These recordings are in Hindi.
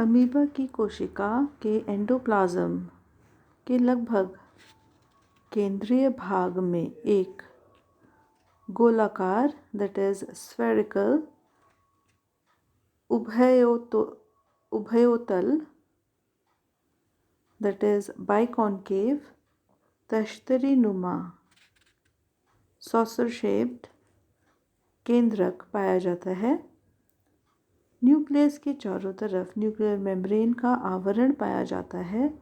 अमीबा की कोशिका के एंडोप्लाज्म के लगभग केंद्रीय भाग में एक गोलाकार दैट इज स्फेरिकल उभयोतल दैट इज बाइकॉन्केव तश्तरी नुमा सॉसर शेप्ड केंद्रक पाया जाता है। न्यूक्लियस के चारों तरफ न्यूक्लियर मेम्ब्रेन का आवरण पाया जाता है।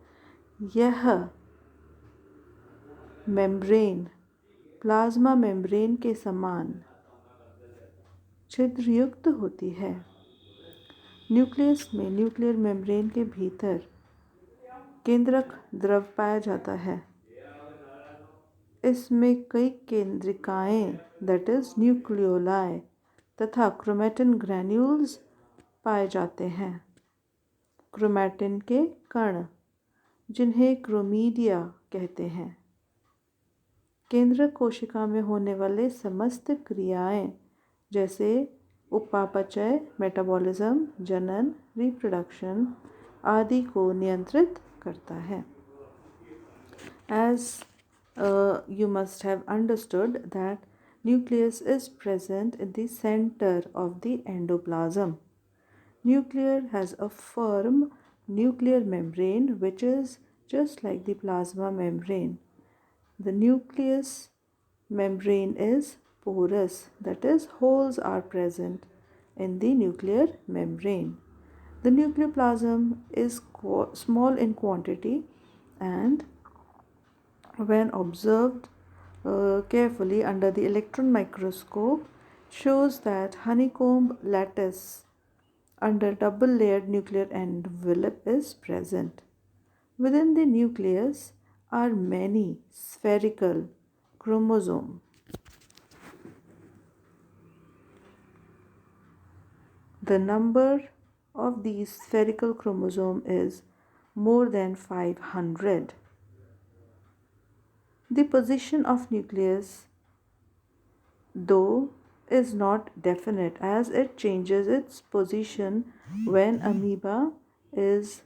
यह मेम्ब्रेन प्लाज्मा मेम्ब्रेन के समान छिद्रयुक्त होती है। न्यूक्लियस में न्यूक्लियर मेम्ब्रेन के भीतर केंद्रक द्रव पाया जाता है। इसमें कई केंद्रिकाएं दैट इज न्यूक्लियोलाई तथा क्रोमैटिन ग्रैन्यूल्स पाए जाते हैं। क्रोमैटिन के कण जिन्हें क्रोमीडिया कहते हैं। केंद्रक कोशिका में होने वाले समस्त क्रियाएं जैसे उपापचय मेटाबॉलिज्म जनन रिप्रोडक्शन आदि को नियंत्रित करता है। As you must have understood that nucleus is present in the center of the endoplasm. Nucleus has a firm nuclear membrane which is just like the plasma membrane. The nucleus membrane is porous, that is, holes are present in the nuclear membrane. The nucleoplasm is small in quantity and when observed carefully under the electron microscope shows that honeycomb lattice under double layered nuclear envelope is present. Within the nucleus are many spherical chromosomes. The number of these spherical chromosomes is more than 500. The position of nucleus, though, is not definite as it changes its position when amoeba is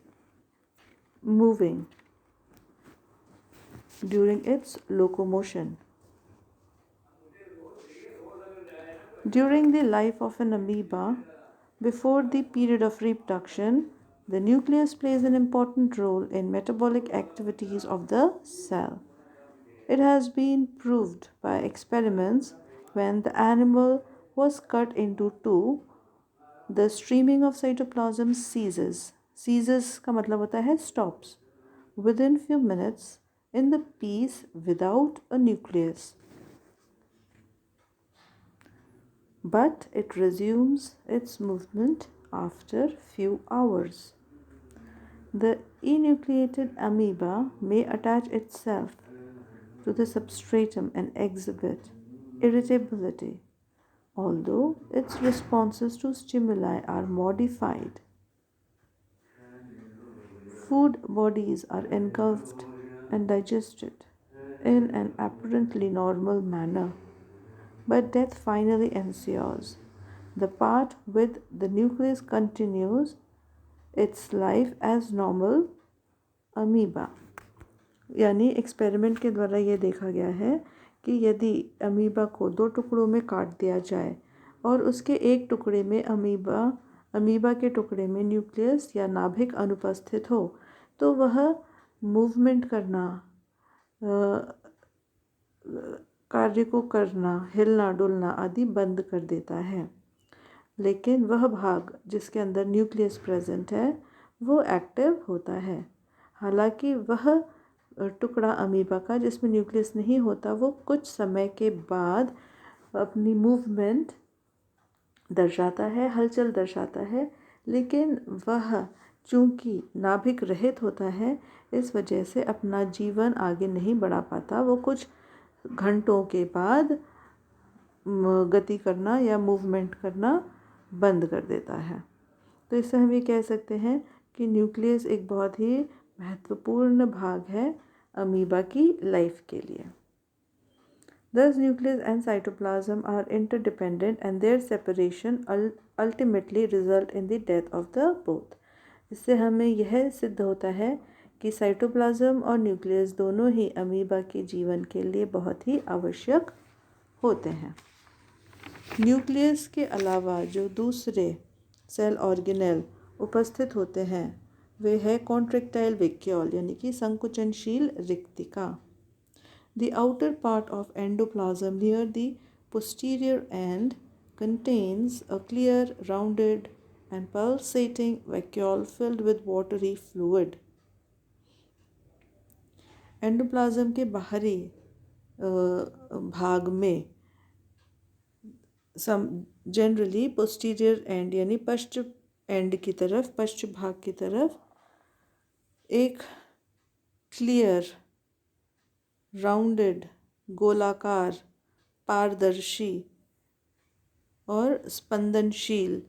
moving during its locomotion. During the life of an amoeba, before the period of reproduction, the nucleus plays an important role in metabolic activities of the cell. It has been proved by experiments when the animal was cut into two, the streaming of cytoplasm ceases. Ceases का मतलब होता है stops within few minutes in the piece without a nucleus. But it resumes its movement after few hours. The enucleated amoeba may attach itself to the substratum and exhibit irritability, although its responses to stimuli are modified. Food bodies are engulfed and digested in an apparently normal manner, but death finally ensues. The part with the nucleus continues its life as normal amoeba. यानी एक्सपेरिमेंट के द्वारा ये देखा गया है कि यदि अमीबा को दो टुकड़ों में काट दिया जाए और उसके एक टुकड़े में अमीबा के टुकड़े में न्यूक्लियस या नाभिक अनुपस्थित हो तो वह मूवमेंट करना कार्य को करना हिलना डुलना आदि बंद कर देता है। लेकिन वह भाग जिसके अंदर न्यूक्लियस प्रेजेंट है वो एक्टिव होता है। हालांकि वह टुकड़ा अमीबा का जिसमें न्यूक्लियस नहीं होता वो कुछ समय के बाद अपनी मूवमेंट दर्शाता है, हलचल दर्शाता है, लेकिन वह चूँकि नाभिक रहित होता है इस वजह से अपना जीवन आगे नहीं बढ़ा पाता। वो कुछ घंटों के बाद गति करना या मूवमेंट करना बंद कर देता है। तो इससे हम ये कह सकते हैं कि न्यूक्लियस एक बहुत ही महत्वपूर्ण भाग है अमीबा की लाइफ के लिए। Thus, nucleus and cytoplasm are interdependent and their separation ultimately result in the death of the both. इससे हमें यह सिद्ध होता है कि साइटोप्लाज्म और न्यूक्लियस दोनों ही अमीबा के जीवन के लिए बहुत ही आवश्यक होते हैं। न्यूक्लियस के अलावा जो दूसरे सेल ऑर्गेनेल उपस्थित होते हैं वे है कॉन्ट्रैक्टाइल वैक्यूल यानी कि संकुचनशील रिक्तिका। The outer part of endoplasm near the posterior end contains a clear, rounded and pulsating vacuole filled with watery fluid. Endoplasm के बाहरी भाग में जनरली पोस्टीरियर एंड यानी पश्च एंड की तरफ, पश्च भाग की तरफ एक क्लियर, राउंडेड, गोलाकार, पारदर्शी और स्पंदनशील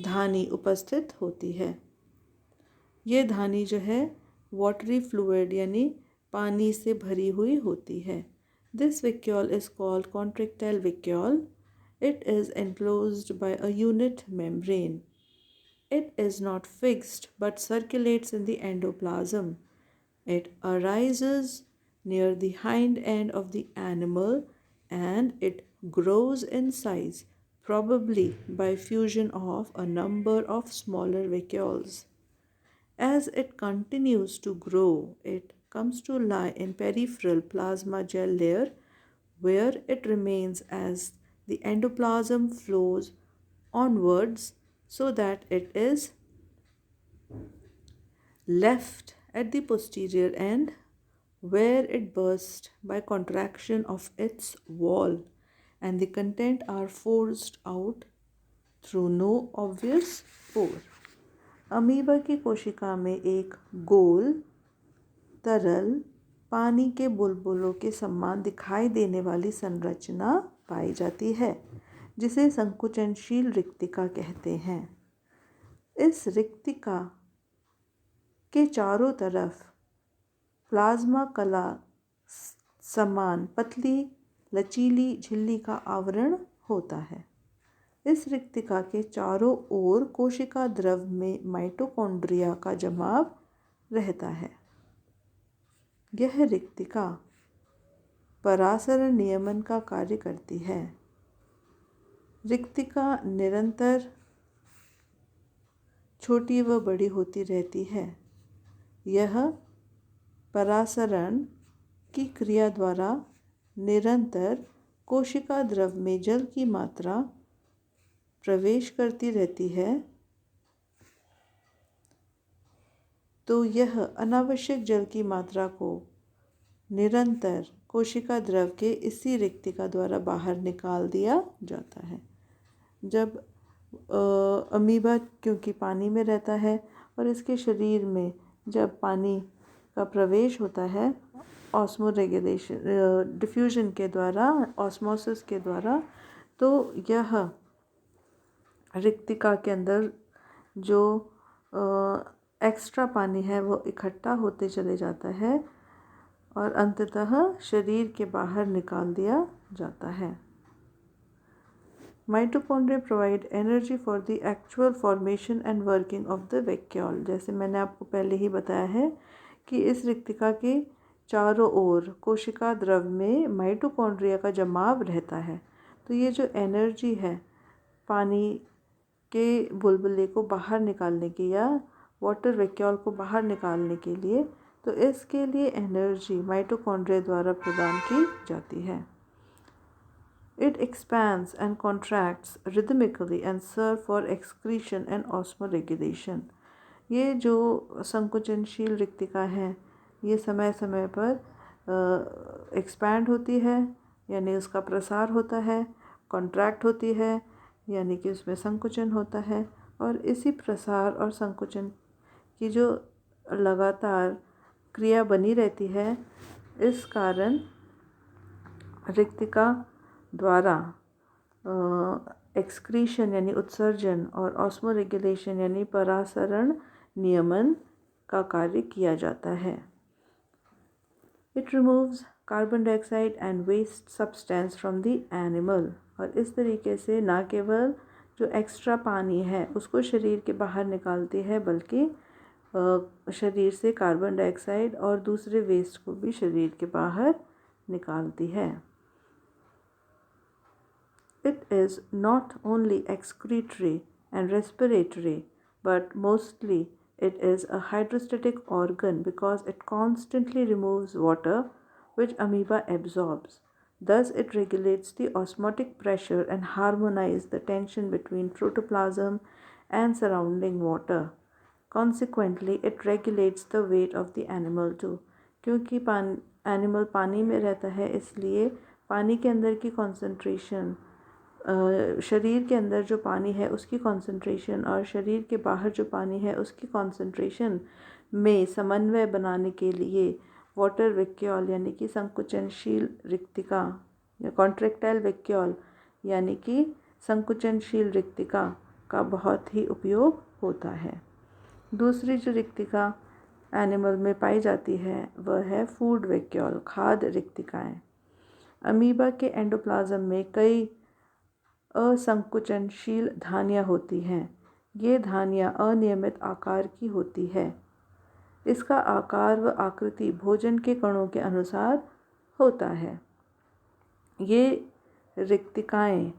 धानी उपस्थित होती है। ये धानी जो है वाटरी फ्लूइड यानी पानी से भरी हुई होती है। This vacuole is called contractile vacuole. It is enclosed bye a unit membrane. It is not fixed but circulates in the endoplasm. It arises near the hind end of the animal and it grows in size, probably by fusion of a number of smaller vacuoles. As it continues to grow, it comes to lie in peripheral plasma gel layer where it remains as the endoplasm flows onwards so that it is left at the posterior end where it bursts by contraction of its wall and the content are forced out through no obvious pore. Amoeba की कोशिका में एक गोल, तरल, पानी के बुलबुलों के समान दिखाई देने वाली संरचना पाई जाती है जिसे संकुचनशील रिक्तिका कहते हैं। इस रिक्तिका के चारों तरफ प्लाज्मा कला समान पतली लचीली झिल्ली का आवरण होता है। इस रिक्तिका के चारों ओर कोशिका द्रव में माइटोकॉन्ड्रिया का जमाव रहता है। यह रिक्तिका परासरण नियमन का कार्य करती है। रिक्तिका निरंतर छोटी व बड़ी होती रहती है। यह परासरण की क्रिया द्वारा निरंतर कोशिका द्रव में जल की मात्रा प्रवेश करती रहती है, तो यह अनावश्यक जल की मात्रा को निरंतर कोशिका द्रव के इसी रिक्तिका द्वारा बाहर निकाल दिया जाता है। जब अमीबा क्योंकि पानी में रहता है और इसके शरीर में जब पानी का प्रवेश होता है ऑस्मो रेगुलेशन डिफ्यूजन के द्वारा, ऑस्मोसिस के द्वारा, तो यह रिक्तिका के अंदर जो एक्स्ट्रा पानी है वो इकट्ठा होते चले जाता है और अंततः शरीर के बाहर निकाल दिया जाता है। Mitochondria provide energy for the actual formation and working of the vacuole. जैसे मैंने आपको पहले ही बताया है कि इस रिक्तिका के चारों ओर कोशिका द्रव में माइटोकॉन्ड्रिया का जमाव रहता है, तो ये जो एनर्जी है पानी के बुलबुले को बाहर निकालने की या वाटर वैक्यूल को बाहर निकालने के लिए, तो इसके लिए एनर्जी माइटोकॉन्ड्रिया द्वारा प्रदान की जाती है। It expands and contracts rhythmically and serve for excretion and osmoregulation. ये जो संकुचनशील रिक्तिका है ये समय समय पर एक्सपैंड होती है यानी उसका प्रसार होता है, कॉन्ट्रैक्ट होती है यानी कि उसमें संकुचन होता है, और इसी प्रसार और संकुचन की जो लगातार क्रिया बनी रहती है इस कारण रिक्तिका द्वारा एक्सक्रीशन यानी उत्सर्जन और ऑस्मो रेगुलेशन यानी परासरण नियमन का कार्य किया जाता है। It removes carbon dioxide and waste substance from the animal, और इस तरीके से न केवल जो एक्स्ट्रा पानी है उसको शरीर के बाहर निकालती है, बल्कि शरीर से कार्बन डाइऑक्साइड और दूसरे वेस्ट को भी शरीर के बाहर निकालती है। It is not only excretory and respiratory, but mostly it is a hydrostatic organ because it constantly removes water which amoeba absorbs. Thus, it regulates the osmotic pressure and harmonizes the tension between protoplasm and surrounding water. Consequently, it regulates the weight of the animal too. क्योंकि एनिमल पानी में रहता है, इसलिए पानी के अंदर की कॉन्सेंट्रेशन, शरीर के अंदर जो पानी है उसकी कॉन्सेंट्रेशन और शरीर के बाहर जो पानी है उसकी कॉन्सेंट्रेशन में समन्वय बनाने के लिए वाटर वैक्यूल यानी कि संकुचनशील रिक्तिका या कॉन्ट्रैक्टाइल वैक्यूल यानी कि संकुचनशील रिक्तिका का बहुत ही उपयोग होता है। दूसरी जो रिक्तिका एनिमल में पाई जाती है वह है फूड वैक्यूल, खाद्य रिक्तिकाएँ। अमीबा के एंडोप्लाज्म में कई असंकुचनशील धानियाँ होती हैं। ये धानियाँ अनियमित आकार की होती है। इसका आकार व आकृति भोजन के कणों के अनुसार होता है। ये रिक्तिकाएँ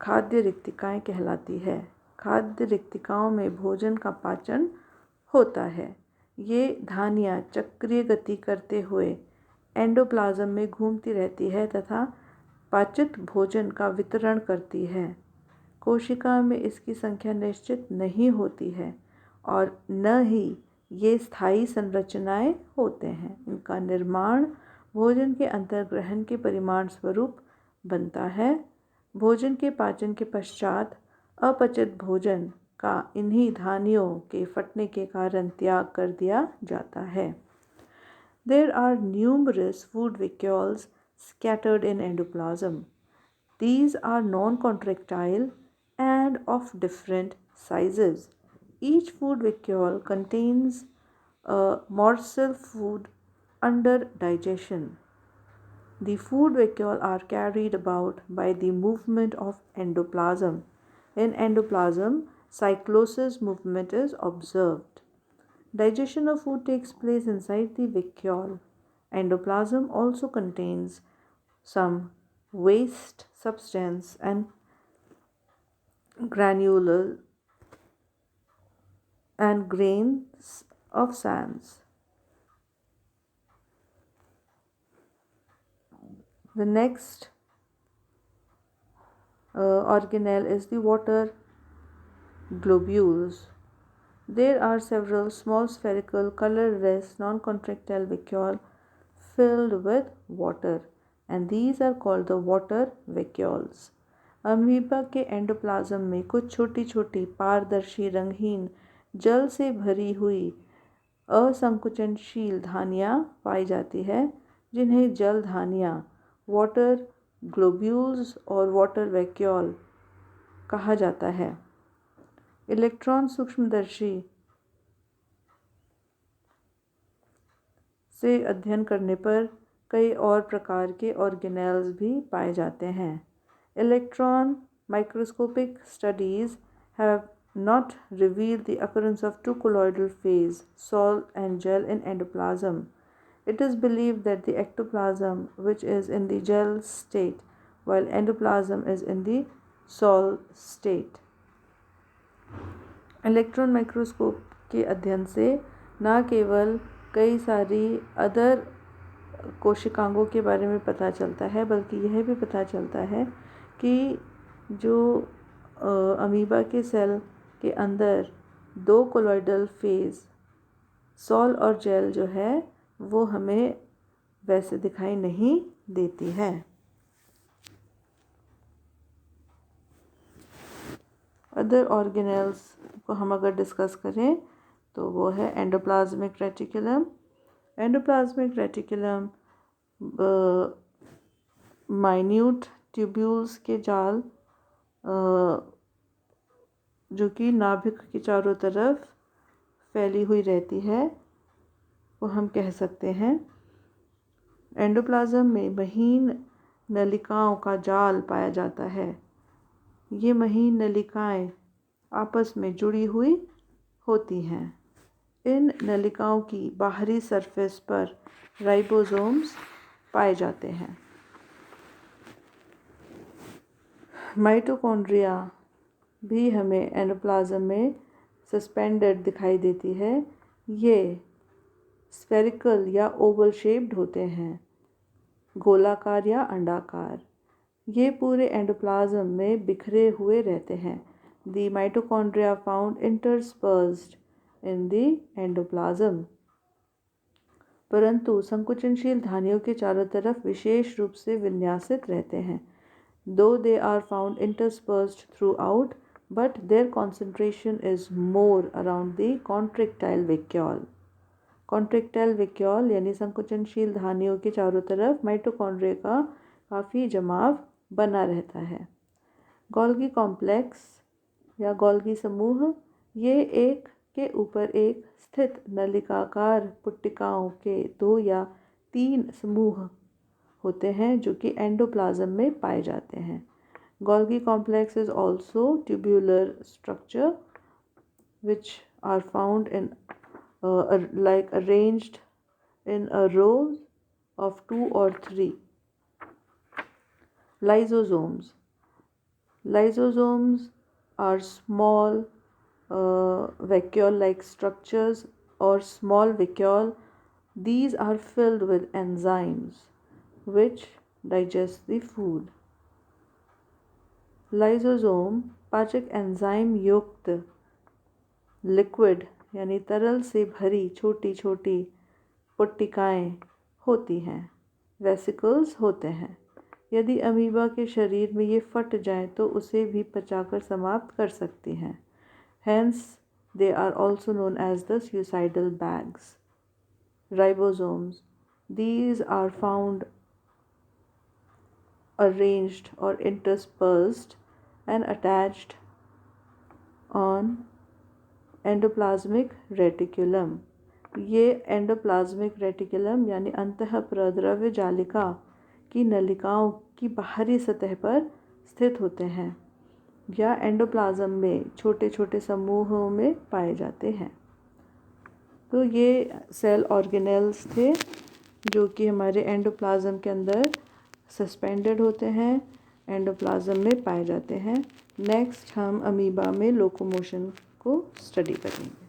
खाद्य रिक्तिकाएँ कहलाती है। खाद्य रिक्तिकाओं में भोजन का पाचन होता है। ये धानियाँ चक्रीय गति करते हुए एंडोप्लाज्म में घूमती रहती है तथा पाचित भोजन का वितरण करती है। कोशिका में इसकी संख्या निश्चित नहीं होती है और न ही ये स्थायी संरचनाएं होते हैं। इनका निर्माण भोजन के अंतर्ग्रहण के परिणाम स्वरूप बनता है। भोजन के पाचन के पश्चात अपचित भोजन का इन्हीं धानियों के फटने के कारण त्याग कर दिया जाता है। There are numerous food vacuoles scattered in endoplasm. These are non-contractile and of different sizes. Each food vacuole contains a morsel food under digestion. The food vacuole are carried about by the movement of endoplasm. In endoplasm, cyclosis movement is observed. Digestion of food takes place inside the vacuole. Endoplasm also contains some waste substance and granules and grains of sands. The next organelle is the water globules. There are several small spherical, colorless, non-contractile vacuoles filled with water, and these are called the water vacuoles. Amoeba के एंडोप्लाज्म में कुछ छोटी छोटी पारदर्शी रंगहीन जल से भरी हुई असंकुचनशील धानियाँ पाई जाती है, जिन्हें जल धानियाँ, वाटर ग्लोब्यूल्स और वाटर वैक्यूल कहा जाता है। इलेक्ट्रॉन सूक्ष्मदर्शी से अध्ययन करने पर कई और प्रकार के ऑर्गेनेल्स भी पाए जाते हैं। Electron microscopic studies have not revealed the occurrence of two colloidal phase, sol and gel, in endoplasm. It is believed that the ectoplasm, which is in the gel state, while endoplasm is in the sol state. Electron microscope के अध्ययन से न केवल कई सारी अदर कोशिकांगों के बारे में पता चलता है, बल्कि यह भी पता चलता है कि जो अमीबा के सेल के अंदर दो कोलॉइडल फेज सॉल और जेल जो है वो हमें वैसे दिखाई नहीं देती है। अदर ऑर्गेनेल्स को हम अगर डिस्कस करें तो वो है endoplasmic reticulum. Endoplasmic reticulum minute tubules के जाल जो कि नाभिक के चारों तरफ फैली हुई रहती है वो हम कह सकते हैं। एंडोप्लाज्म में महीन नलिकाओं का जाल पाया जाता है ये महीन नलिकाएं आपस में जुड़ी हुई होती हैं। इन नलिकाओं की बाहरी सरफेस पर राइबोसोम्स पाए जाते हैं। माइटोकॉन्ड्रिया भी हमें एंडोप्लाज्म में सस्पेंडेड दिखाई देती है। ये स्फेरिकल या ओवल शेप्ड होते हैं, गोलाकार या अंडाकार। ये पूरे एंडोप्लाज्म में बिखरे हुए रहते हैं। The mitochondria found interspersed in the endoplasm. परंतु संकुचनशील धानियों के चारों तरफ विशेष रूप से विन्यासित रहते हैं। Though they are found interspersed throughout, but their concentration is more around the contractile vacuole. Contractile vacuole यानी संकुचनशील धानियों के चारों तरफ माइटोकॉन्ड्रिया का काफ़ी जमाव बना रहता है। गोल्गी कॉम्प्लेक्स या गोल्गी समूह ये एक के ऊपर एक स्थित नलिकाकार पुट्टिकाओं के 2 या 3 समूह होते हैं जो कि एंडोप्लाज्म में पाए जाते हैं। Golgi complex is also tubular structure which are found in like arranged in a row of 2 or 3. Lysosomes. Lysosomes are small vacuole-like structures or small vacuole. These are filled with enzymes which digest the food. Lysosome पाचक एंजाइम युक्त लिक्विड यानी तरल से भरी छोटी छोटी पुट्टिकाएँ होती हैं, वेसिकल्स होते हैं। यदि अमीबा के शरीर में ये फट जाएं तो उसे भी पचाकर समाप्त कर सकती हैं। Hence, they are also known as the suicidal bags. Ribosomes. These are found arranged or interspersed and attached on endoplasmic reticulum. ये एंडोप्लाज्मिक रेटिकुलम यानी अंतःप्रद्रव्य जालिका की नलिकाओं की बाहरी सतह पर स्थित होते हैं या एंडोप्लाज्म में छोटे छोटे समूहों में पाए जाते हैं। तो ये सेल ऑर्गेनेल्स थे जो कि हमारे एंडोप्लाज्म के अंदर सस्पेंडेड होते हैं, एंडोप्लाज्म में पाए जाते हैं। नेक्स्ट हम अमीबा में लोकोमोशन को स्टडी करेंगे।